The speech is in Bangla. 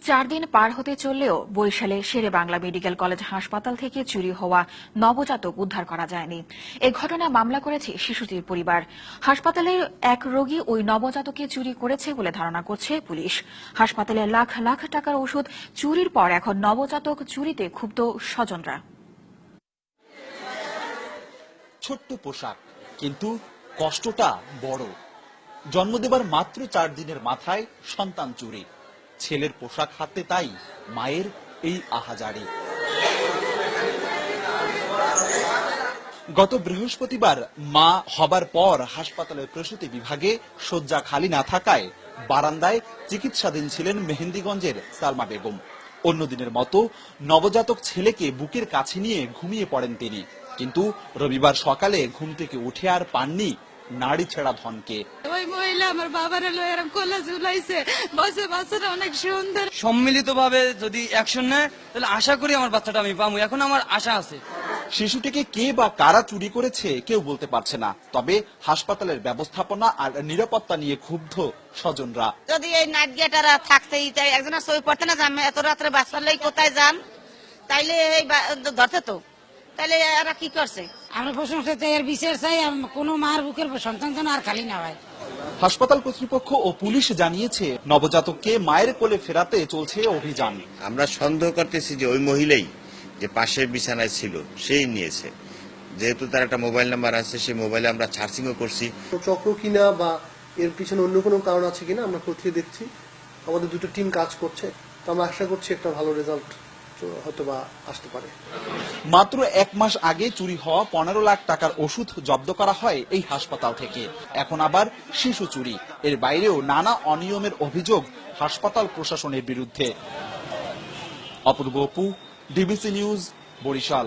4 দিন পার হতে চললেও বরিশালে শেরে বাংলা মেডিকেল কলেজ হাসপাতাল থেকে চুরি হওয়া নবজাতক উদ্ধার করা যায়নি। এ ঘটনায় মামলা করেছে শিশুটির পরিবার। হাসপাতালের এক রোগী ওই নবজাতককে চুরি করেছে বলে ধারণা করছে পুলিশ। হাসপাতালে লাখ লাখ টাকার ওষুধ চুরির পর এখন নবজাতক চুরিতে ক্ষুব্ধ স্বজনরা। ছোট্ট পোশাক, কিন্তু কষ্টটা বড়। জন্ম দেবার মাত্র 4 দিনের মাথায় সন্তান চুরি। ছেলের পোশাক হাতে, তাই মায়ের এই আহাজারি। গত বৃহস্পতিবার মা হবার পর হাসপাতালের প্রসূতি বিভাগে শয্যা খালি না থাকায় বারান্দায় চিকিৎসাধীন ছিলেন মেহেন্দিগঞ্জের সালমা বেগম। অন্যদিনের মতো নবজাতক ছেলেকে বুকের কাছে নিয়ে ঘুমিয়ে পড়েন তিনি, কিন্তু রবিবার সকালে ঘুম থেকে উঠে আর পাননি নাড়ি ছেড়া ধনকে। ওই মহিলা আমার বাবার এরকম কোলে ঝুলাইছে, বসে বাচ্চাটা অনেক সুন্দর। সম্মিলিতভাবে যদি অ্যাকশন নেয় তাহলে আশা করি আমার বাচ্চাটা আমি পাবো, এখন আমার আশা আছে। শিশুটিকে কে বা কারা চুরি করেছে কেউ বলতে পারছে না, তবে হাসপাতালের ব্যবস্থাপনা আর নিরাপত্তা নিয়ে ক্ষুব্ধ স্বজনরা। যদি এই নাইট গেটারা থাকতেই তাই একজনের সই পড়তে না যান, এত রাত্রে বাচ্চার লাই কোথায় যান, তাইলে এই ধরতে তো, তাইলে এরা কি করছে? আমরা প্রশংসা চাই, এর বিচার চাই, কোনো মার বুকের সন্তান যেন আর খালি না হয়। হাসপাতাল কর্তৃপক্ষ ও পুলিশ জানিয়েছে নবজাতককে মায়ের কোলে ফেরাতে চলছে অভিযান। আমরা সন্দেহ করতেছি যে ওই মহিলাই যে পাশের বিছানায় ছিল সেই নিয়েছে, যেহেতু তার একটা মোবাইল নাম্বার আছে, সেই মোবাইলে আমরা সার্চিংও করছি। চক্র কিনা বা এর পিছনে অন্য কোনো কারণ আছে কিনা আমরা খতিয়ে দেখছি। আমাদের দুটো টিম কাজ করছে, তো আমরা আশা করছি একটা ভালো রেজাল্ট হয়তো বা আসতে পারে। মাত্র 1 মাস আগে চুরি হওয়া 15 লাখ টাকার ওষুধ জব্দ করা হয় এই হাসপাতাল থেকে। এখন আবার শিশু চুরি, এর বাইরেও নানা অনিয়মের অভিযোগ হাসপাতাল প্রশাসনের বিরুদ্ধে। অপূর্ব অপু, ডিবিসি নিউজ, বরিশাল।